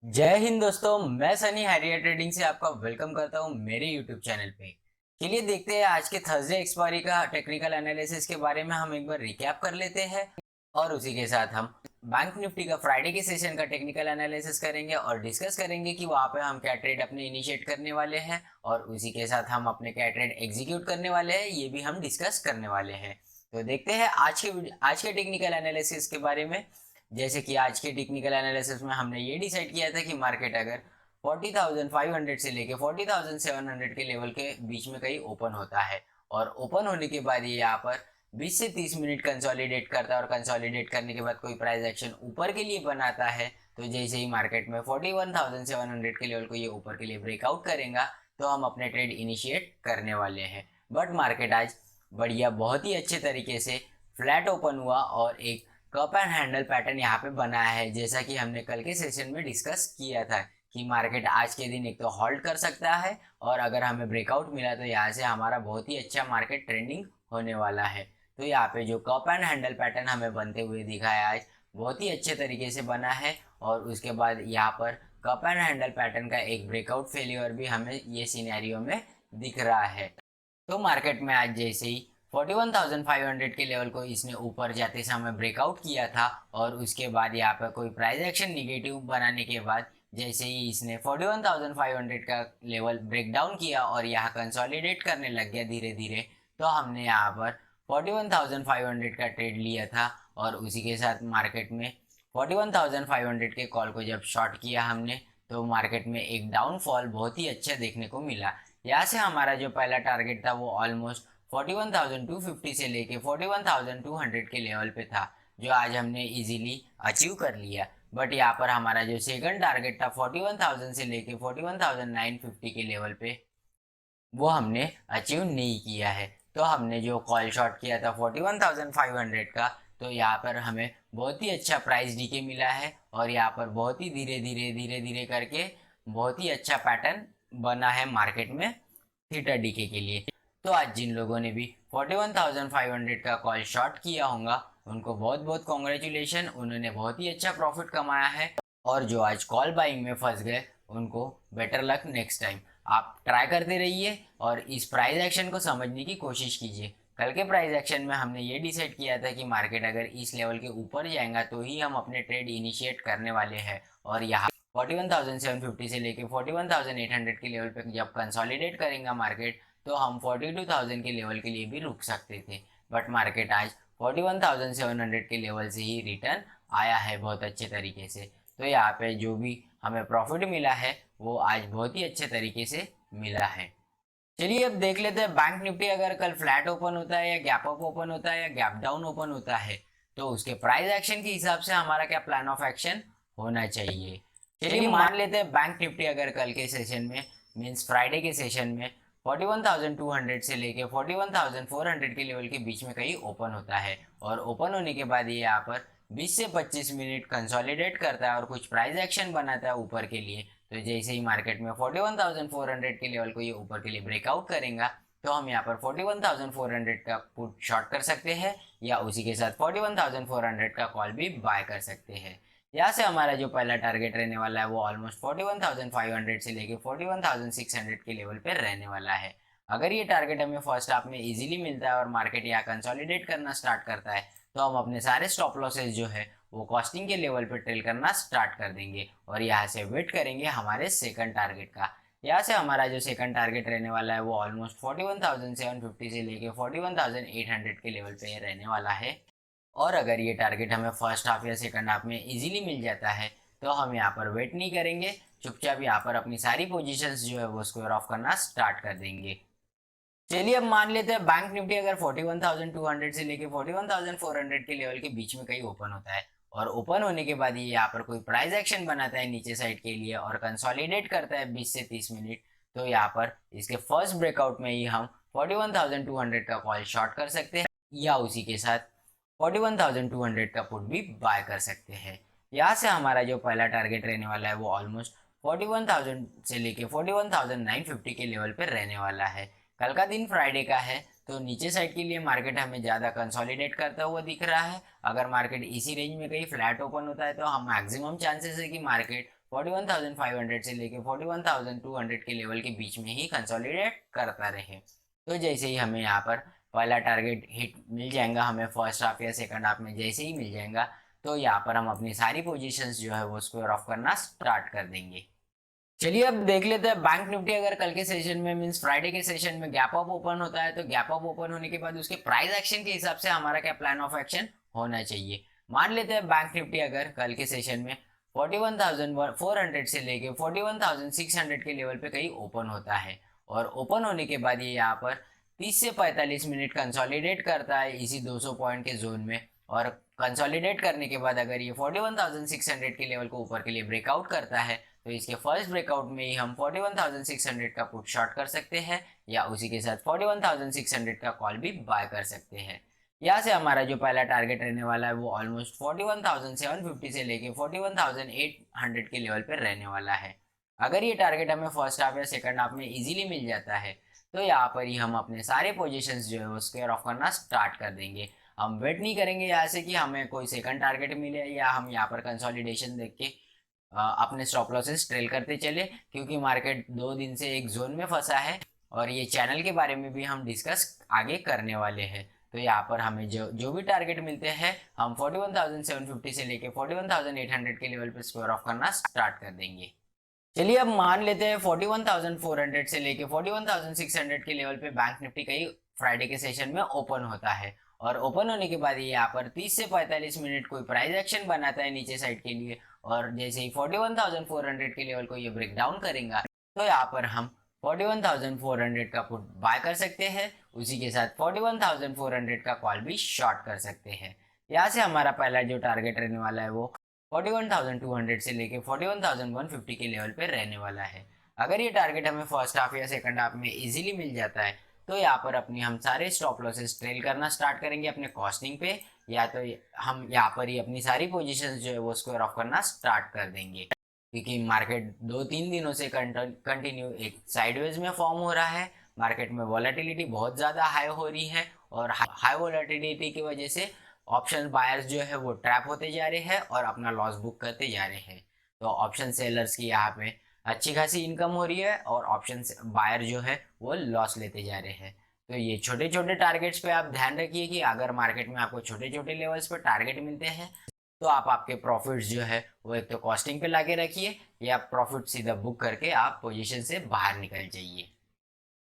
जय हिंद दोस्तों, मैं सनी हैरियर ट्रेडिंग से आपका वेलकम करता हूं मेरे यूट्यूब चैनल पे। चलिए देखते हैं आज के थर्सडे एक्सपायरी का टेक्निकल एनालिसिस के बारे में हम एक बार रिकैप कर लेते हैं और उसी के साथ हम बैंक निफ्टी का फ्राइडे के सेशन का टेक्निकल एनालिसिस करेंगे और डिस्कस करेंगे कि वहां पे हम क्या ट्रेड अपने इनिशिएट करने वाले हैं और उसी के साथ हम अपने क्या ट्रेड एग्जीक्यूट करने वाले हैं, ये भी हम डिस्कस करने वाले हैं। तो देखते हैं आज के टेक्निकल एनालिसिस के बारे में। जैसे कि आज के टेक्निकल एनालिसिस में हमने ये डिसाइड किया था कि मार्केट अगर 40,500 से लेके 40,700 के लेवल के बीच में कहीं ओपन होता है और ओपन होने के बाद ये यहाँ पर 20 से 30 मिनट कंसोलिडेट करता है और कंसोलिडेट करने के बाद कोई प्राइस एक्शन ऊपर के लिए बनाता है, तो जैसे ही मार्केट में 41,700 के लेवल को ये ऊपर के लिए ब्रेकआउट करेगा तो हम अपने ट्रेड इनिशिएट करने वाले हैं। बट मार्केट आज बढ़िया बहुत ही अच्छे तरीके से फ्लैट ओपन हुआ और एक कप एंड हैंडल पैटर्न यहाँ पे बना है। जैसा कि हमने कल के सेशन में डिस्कस किया था कि मार्केट आज के दिन एक तो होल्ड कर सकता है और अगर हमें ब्रेकआउट मिला तो यहाँ से हमारा बहुत ही अच्छा मार्केट ट्रेंडिंग होने वाला है। तो यहाँ पे जो कप एंड हैंडल पैटर्न हमें बनते हुए दिखा है आज बहुत ही अच्छे तरीके से बना है और उसके बाद यहाँ पर कप एंड हैंडल पैटर्न का एक ब्रेकआउट फेलियर भी हमें ये सिनेरियो में दिख रहा है। तो मार्केट में आज जैसे ही 41,500 के लेवल को इसने ऊपर जाते समय ब्रेकआउट किया था और उसके बाद यहाँ पर कोई प्राइस एक्शन निगेटिव बनाने के बाद जैसे ही इसने 41,500 का लेवल ब्रेक डाउन किया और यहाँ कंसोलिडेट करने लग गया धीरे धीरे, तो हमने यहाँ पर 41,500 का ट्रेड लिया था और उसी के साथ मार्केट में 41,500 के कॉल को जब शॉर्ट किया हमने तो मार्केट में एक डाउनफॉल बहुत ही अच्छा देखने को मिला। यहाँ से हमारा जो पहला टारगेट था वो ऑलमोस्ट 41,250 से लेके 41,200 के लेवल पे था, जो आज हमने इजीली अचीव कर लिया। बट यहाँ पर हमारा जो सेकंड टारगेट था 41,000 से लेके 41,950 के लेवल पे वो हमने अचीव नहीं किया है। तो हमने जो कॉल शॉट किया था 41,500 का, तो यहाँ पर हमें बहुत ही अच्छा प्राइस डीके मिला है और यहाँ पर बहुत ही धीरे धीरे करके बहुत ही अच्छा पैटर्न बना है मार्केट में थीटा डीके के लिए। तो आज जिन लोगों ने भी 41,500 का कॉल शॉर्ट किया होगा उनको बहुत बहुत कॉन्ग्रेचुलेशन, उन्होंने बहुत ही अच्छा प्रॉफिट कमाया है। और जो आज कॉल बाइंग में फंस गए उनको बेटर लक नेक्स्ट टाइम। आप ट्राई करते रहिए और इस प्राइस एक्शन को समझने की कोशिश कीजिए। कल के प्राइस एक्शन में हमने ये डिसाइड किया था कि मार्केट अगर इस लेवल के ऊपर जाएगा तो ही हम अपने ट्रेड इनिशिएट करने वाले हैं और यहाँ 41,750 से लेके 41,800 के लेवल पे जब कंसोलिडेट करेंगे मार्केट तो हम 42,000 के लेवल के लिए भी रुक सकते थे। बट मार्केट आज 41,700 के लेवल से ही रिटर्न आया है बहुत अच्छे तरीके से। तो यहाँ पे जो भी हमें प्रॉफिट मिला है वो आज बहुत ही अच्छे तरीके से मिला है। चलिए अब देख लेते हैं बैंक निफ्टी अगर कल फ्लैट ओपन होता है या गैप अप ओपन होता है या गैप डाउन ओपन होता है तो उसके प्राइस एक्शन के हिसाब से हमारा क्या प्लान ऑफ एक्शन होना चाहिए। चलिए मान लेते हैं बैंक निफ्टी अगर कल के सेशन में मीन्स फ्राइडे के सेशन में 41,200 से लेके 41,400 के लेवल के बीच में कहीं ओपन होता है और ओपन होने के बाद ये यहाँ पर 20 से 25 मिनट कंसोलिडेट करता है और कुछ प्राइस एक्शन बनाता है ऊपर के लिए। तो जैसे ही मार्केट में 41,400 के लेवल को ये ऊपर के लिए ब्रेकआउट करेगा तो हम यहाँ पर 41,400 का पुट शॉर्ट कर सकते हैं या उसी के साथ 41,400 का कॉल भी बाय कर सकते हैं। यहाँ से हमारा जो पहला टारगेट रहने वाला है वो ऑलमोस्ट 41,500 से लेके 41,600 के लेवल पे रहने वाला है। अगर ये टारगेट हमें फर्स्ट हाफ में इजीली मिलता है और मार्केट यहाँ कंसोलिडेट करना स्टार्ट करता है तो हम अपने सारे स्टॉप लॉसेज जो है वो कॉस्टिंग के लेवल पे ट्रेल करना स्टार्ट कर देंगे और यहाँ से वेट करेंगे हमारे सेकंड टारगेट का। यहाँ से हमारा जो सेकंड टारगेट रहने वाला है वो ऑलमोस्ट 41,750 से लेके 41,800 के लेवल पे रहने वाला है। और अगर ये टारगेट हमें फर्स्ट हाफ या सेकंड हाफ में इजीली मिल जाता है तो हम यहाँ पर वेट नहीं करेंगे, चुपचाप यहाँ पर अपनी सारी पोजीशंस जो है वो स्क्वायर ऑफ करना स्टार्ट कर देंगे। चलिए अब मान लेते हैं बैंक निफ्टी अगर 41,200 से लेके 41,400 के लेवल के बीच में कहीं ओपन होता है और ओपन होने के बाद ये यहाँ पर कोई प्राइस एक्शन बनाता है नीचे साइड के लिए और कंसोलिडेट करता है 20 से 30 मिनट, तो यहाँ पर इसके फर्स्ट ब्रेकआउट में ही हम 41,200 का कॉल शॉर्ट कर सकते हैं या उसी के साथ 41,200 का पुट भी बाय कर सकते हैं। यहाँ से हमारा जो पहला टारगेट रहने वाला है वो ऑलमोस्ट 41,000 से लेके 41,950 के लेवल पर रहने वाला है। कल का दिन फ्राइडे का है तो नीचे साइड के लिए मार्केट हमें ज़्यादा कंसोलिडेट करता हुआ दिख रहा है। अगर मार्केट इसी रेंज में कहीं फ्लैट ओपन होता है तो हम मैक्सिमम चांसेस है कि मार्केट 41,500 से लेके 41,200 के लेवल के बीच में ही कंसोलिडेट करता रहे। तो जैसे ही हमें यहाँ पर पहला टारगेट हिट मिल जाएगा, हमें फर्स्ट हाफ या सेकंड हाफ में जैसे ही मिल जाएगा, तो यहाँ पर हम अपनी सारी पोजीशंस जो है वो स्क्वायर ऑफ करना स्टार्ट कर देंगे। चलिए अब देख लेते हैं बैंक निफ्टी अगर कल के सेशन में मींस फ्राइडे के सेशन में गैप अप ओपन होता है, तो गैप अप ओपन होने के बाद उसके प्राइस एक्शन के हिसाब से हमारा क्या प्लान ऑफ एक्शन होना चाहिए। मान लेते हैं बैंक निफ्टी अगर कल के सेशन में 41,400 से लेके 41,600 के लेवल पे कहीं ओपन होता है, और ओपन होने के बाद ये यहाँ पर 30 से 45 मिनट कंसोलिडेट करता है इसी 200 पॉइंट के जोन में, और कंसोलिडेट करने के बाद अगर ये 41,600 के लेवल को ऊपर के लिए ब्रेकआउट करता है, तो इसके फर्स्ट ब्रेकआउट में ही हम 41,600 का पुट शॉर्ट कर सकते हैं, या उसी के साथ 41,600 का कॉल भी बाय कर सकते हैं। यहाँ से हमारा जो पहला टारगेट रहने वाला है वो ऑलमोस्ट 41,750 से लेके 41,800 के लेवल पर रहने वाला है। अगर ये टारगेट हमें फर्स्ट हाफ या सेकंड हाफ में इजीली मिल जाता है, तो यहाँ पर ही हम अपने सारे पोजीशंस जो है वो स्क्वायर ऑफ करना स्टार्ट कर देंगे। हम वेट नहीं करेंगे यहाँ से कि हमें कोई सेकंड टारगेट मिले, या हम यहाँ पर कंसोलिडेशन देख के अपने स्टॉप लॉसेस ट्रेल करते चले, क्योंकि मार्केट 2 दिन से एक जोन में फंसा है, और ये चैनल के बारे में भी हम डिस्कस आगे करने वाले हैं। तो यहाँ पर हमें जो भी टारगेट मिलते हैं हम 41,750 से लेके 41,800 के लेवल पे स्क्वायर ऑफ करना स्टार्ट कर देंगे। चलिए अब मान लेते हैं 41,400 से लेके 41,600 के लेवल पे बैंक निफ्टी कहीं फ्राइडे के सेशन में ओपन होता है, और ओपन होने के बाद ये यहाँ पर 30 से 45 मिनट कोई प्राइस एक्शन बनाता है नीचे साइड के लिए, और जैसे ही 41,400 के लेवल को ये ब्रेक डाउन करेगा, तो यहाँ पर हम 41,400 का पुट बाय कर सकते हैं, उसी के साथ 41,400 का कॉल भी शॉर्ट कर सकते हैं। यहाँ से हमारा पहला जो टारगेट रहने वाला है वो 41,200 से लेके 41,150 के लेवल पे रहने वाला है। अगर ये टारगेट हमें फर्स्ट हाफ या सेकंड हाफ में इजीली मिल जाता है, तो यहाँ पर अपनी हम सारे स्टॉप लॉसेस ट्रेल करना स्टार्ट करेंगे अपने कॉस्टिंग पे, या तो हम यहाँ पर ही अपनी सारी पोजीशंस जो है वो स्क्वायर ऑफ करना स्टार्ट कर देंगे, क्योंकि मार्केट 2-3 दिनों से कंटिन्यू एक साइडवेज में फॉर्म हो रहा है। मार्केट में वॉलेटिलिटी बहुत ज़्यादा हाई हो रही है, और हाई वॉलेटिलिटी की वजह से ऑप्शन बायर्स जो है वो ट्रैप होते जा रहे हैं और अपना लॉस बुक करते जा रहे हैं। तो ऑप्शन सेलर्स की यहाँ पे अच्छी खासी इनकम हो रही है, और ऑप्शन बायर जो है वो लॉस लेते जा रहे हैं। तो ये छोटे छोटे टारगेट्स पे आप ध्यान रखिए कि अगर मार्केट में आपको छोटे छोटे लेवल्स पे टारगेट मिलते हैं, तो आप आपके प्रॉफिट्स जो है वो एक तो कॉस्टिंग पे लाके रखिए, या प्रॉफिट सीधा बुक करके आप पोजीशन से बाहर निकल जाइए।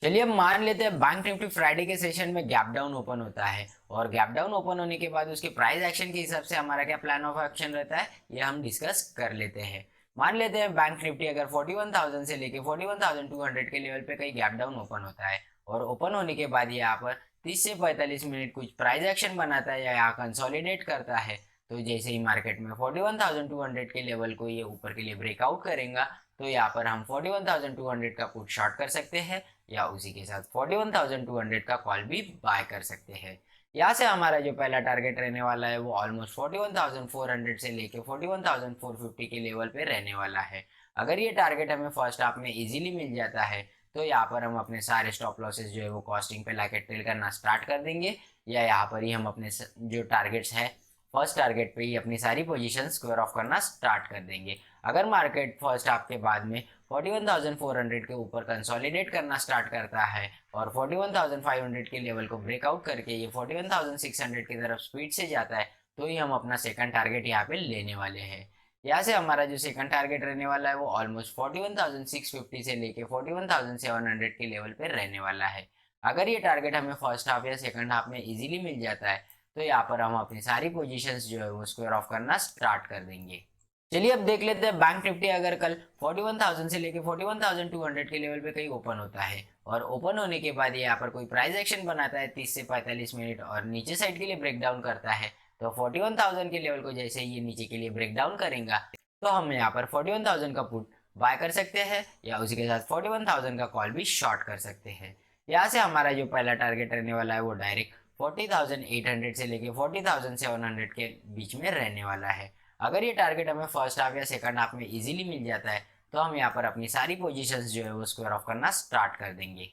चलिए अब मान लेते हैं बैंक निफ्टी फ्राइडे के सेशन में गैप डाउन ओपन होता है, और गैप डाउन ओपन होने के बाद उसके प्राइस एक्शन के हिसाब से हमारा क्या प्लान ऑफ एक्शन रहता है ये हम डिस्कस कर लेते हैं। मान लेते हैं बैंक निफ्टी अगर 41,000 से लेके 41,200 के लेवल पे कहीं गैप डाउन ओपन होता है, और ओपन होने के बाद यहाँ पर 30 से 45 मिनट कुछ प्राइस एक्शन बनाता है या यहाँ कंसोलिडेट करता है, तो जैसे ही मार्केट में 41,200 के लेवल को ये ऊपर के लिए ब्रेकआउट करेगा, तो यहाँ पर हम 41,200 का पुट शॉर्ट कर सकते हैं, या उसी के साथ 41,200 का कॉल भी बाय कर सकते हैं। यहाँ से हमारा जो पहला टारगेट रहने वाला है वो ऑलमोस्ट 41,400 से लेके 41,450 के लेवल पे रहने वाला है। अगर ये टारगेट हमें फर्स्ट हाफ में इजीली मिल जाता है, तो यहाँ पर हम अपने सारे स्टॉप लॉसेस जो है वो कॉस्टिंग पे लाके ट्रेल करना स्टार्ट कर देंगे, या यहाँ पर ही हम अपने जो टारगेट्स है फर्स्ट टारगेट पे ही अपनी सारी पोजीशन स्क्वायर ऑफ करना स्टार्ट कर देंगे। अगर मार्केट फर्स्ट हाफ के बाद में 41,400 के ऊपर कंसोलिडेट करना स्टार्ट करता है, और 41,500 के लेवल को ब्रेकआउट करके ये 41,600 की तरफ स्पीड से जाता है, तो ही हम अपना सेकंड टारगेट यहाँ पे लेने वाले हैं। यहाँ से हमारा जो सेकंड टारगेट रहने वाला है वो ऑलमोस्ट 41,650 से लेके 41,700 के लेवल पे रहने वाला है। अगर ये टारगेट हमें फर्स्ट हाफ या सेकंड हाफ में इजीली मिल जाता है, तो यहाँ पर हम अपनी सारी पोजीशंस जो है वो स्क्वायर ऑफ करना स्टार्ट कर देंगे। चलिए अब देख लेते हैं बैंक निफ्टी अगर कल 41,000 से लेके 41,200 के लेवल पे कहीं ओपन होता है, और ओपन होने के बाद यहाँ पर कोई प्राइस एक्शन बनाता है 30 से 45 मिनट और नीचे साइड के लिए ब्रेक डाउन करता है, तो 41,000 के लेवल को जैसे ही ये नीचे के लिए ब्रेक डाउन करेगा, तो हम यहाँ पर 41,000 का पुट बाय कर सकते हैं, या उसी के साथ 41,000 का कॉल भी शॉर्ट कर सकते हैं। यहाँ से हमारा जो पहला टारगेट रहने वाला है वो डायरेक्ट 40,800 से लेके 40,700 के बीच में रहने वाला है। अगर ये टारगेट हमें फर्स्ट हाफ या सेकंड हाफ में इजीली मिल जाता है, तो हम यहाँ पर अपनी सारी पोजीशंस जो है वो स्क्वायर ऑफ करना स्टार्ट कर देंगे।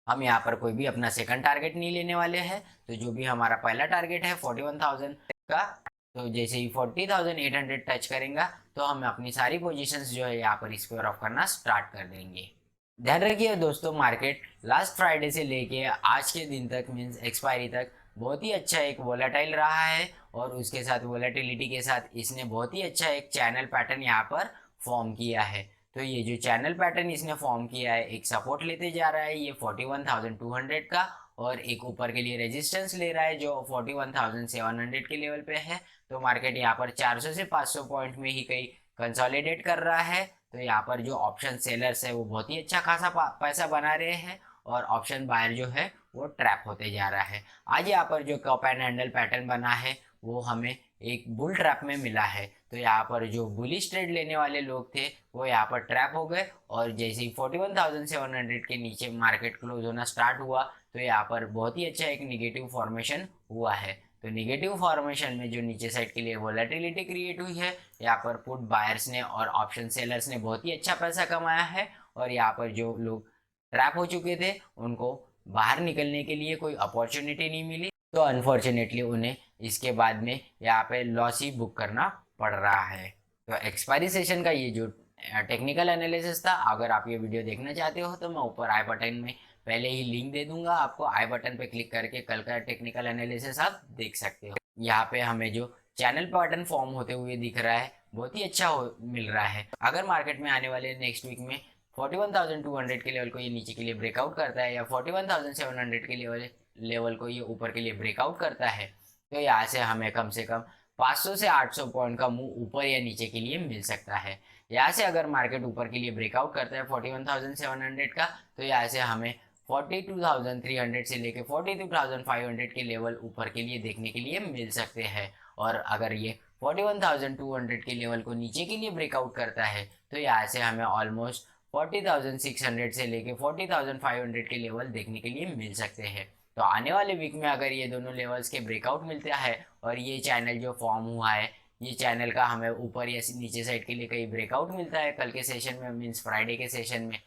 हम यहाँ पर कोई भी अपना सेकंड टारगेट नहीं लेने वाले हैं, तो जो भी हमारा पहला टारगेट है 41,000 का, तो जैसे ही 40,800 टच करेंगे तो हम अपनी सारी पोजीशंस जो है यहाँ पर इस पर ऑफ करना स्टार्ट कर देंगे। ध्यान रखिए दोस्तों, मार्केट लास्ट फ्राइडे से लेके आज के दिन तक मीन्स एक्सपायरी तक बहुत ही अच्छा एक वोलेटाइल रहा है और उसके साथ वोलेटिलिटी के साथ इसने बहुत ही अच्छा एक चैनल पैटर्न यहाँ पर फॉर्म किया है। तो ये जो चैनल पैटर्न इसने फॉर्म किया है, एक सपोर्ट लेते जा रहा है ये 41,200 का, और एक ऊपर के लिए रेजिस्टेंस ले रहा है जो 41,700 के लेवल पे है। तो मार्केट यहाँ पर 400 से 500 पॉइंट में ही कहीं कंसोलिडेट कर रहा है। तो यहाँ पर जो ऑप्शन सेलर्स है वो बहुत ही अच्छा खासा पैसा बना रहे हैं और ऑप्शन बायर जो है वो ट्रैप होते जा रहा है। आज यहाँ पर जो कप एंड हैंडल पैटर्न बना है वो हमें एक बुल ट्रैप में मिला है। तो यहाँ पर जो बुलिश ट्रेड लेने वाले लोग थे वो यहाँ पर ट्रैप हो गए और जैसे ही 41,700 के नीचे मार्केट क्लोज होना स्टार्ट हुआ तो यहाँ पर बहुत ही अच्छा एक निगेटिव फॉर्मेशन हुआ है। तो निगेटिव फॉर्मेशन में जो नीचे साइड के लिए वोलेटिलिटी क्रिएट हुई है, यहाँ पर पुट बायर्स ने और ऑप्शन सेलर्स ने बहुत ही अच्छा पैसा कमाया है और यहाँ पर जो लोग ट्रैप हो चुके थे उनको बाहर निकलने के लिए कोई अपॉर्चुनिटी नहीं मिली, तो अनफॉर्चुनेटली उन्हें इसके बाद में यहाँ पे लॉस ही बुक करना पड़ रहा है। तो एक्सपायरी सेशन का ये जो टेक्निकल एनालिसिस था, अगर आप ये वीडियो देखना चाहते हो तो मैं ऊपर आई बटन में पहले ही लिंक दे दूंगा, आपको आई बटन पे क्लिक करके कल का टेक्निकल एनालिसिस आप देख सकते हो। यहाँ पे हमें जो चैनल पैटर्न फॉर्म होते हुए दिख रहा है बहुत ही अच्छा मिल रहा है। अगर मार्केट में आने वाले नेक्स्ट वीक में 41,200 के लेवल को ये नीचे के लिए ब्रेकआउट करता है या 41,700 के लेवल को ये ऊपर के लिए ब्रेकआउट करता है तो यहाँ से हमें कम से कम 500 से 800 पॉइंट का मूव ऊपर या नीचे के लिए मिल सकता है। यहाँ से अगर मार्केट ऊपर के लिए ब्रेकआउट करता है 41,700 का तो यहाँ से हमें 42,300 से लेके 42,500 के लेवल ऊपर के लिए देखने के लिए मिल सकते हैं। और अगर ये 41,200 के लेवल को नीचे के लिए ब्रेकआउट करता है तो यहाँ से हमें ऑलमोस्ट 40,600 से लेके 40,500 के लेवल देखने के लिए मिल सकते हैं। तो आने वाले वीक में अगर ये दोनों लेवल्स के ब्रेकआउट मिलता है और ये चैनल जो फॉर्म हुआ है ये चैनल का हमें ऊपर या नीचे साइड के लिए कहीं ब्रेकआउट मिलता है कल के सेशन में मीन्स फ्राइडे के सेशन में,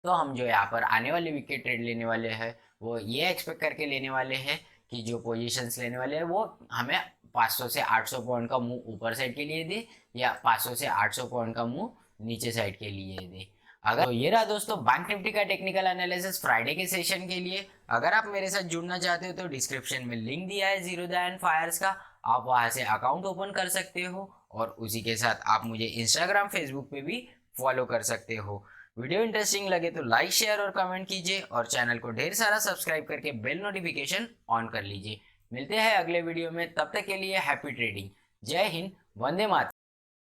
तो हम जो यहाँ पर आने वाले वीक के ट्रेड लेने वाले हैं वो ये एक्सपेक्ट करके लेने वाले हैं कि जो पोजीशंस लेने वाले हैं वो हमें 500 से 800 पॉइंट का मूव ऊपर साइड के लिए दे या 500 से 800 पॉइंट का मूव नीचे साइड के लिए दे। अगर तो ये रहा दोस्तों बैंक निफ्टी का टेक्निकल एनालिसिस फ्राइडे के सेशन के लिए। अगर आप मेरे साथ जुड़ना चाहते हो तो डिस्क्रिप्शन में लिंक दिया है ज़ीरोधा एंड फायर्स का, आप वहां से अकाउंट ओपन कर सकते हो और उसी के साथ आप मुझे इंस्टाग्राम फेसबुक पे भी फॉलो कर सकते हो। वीडियो इंटरेस्टिंग लगे तो लाइक शेयर और कमेंट कीजिए और चैनल को ढेर सारा सब्सक्राइब करके बेल नोटिफिकेशन ऑन कर लीजिए। मिलते हैं अगले वीडियो में, तब तक के लिए हैप्पी ट्रेडिंग। जय हिंद, वंदे मातरम।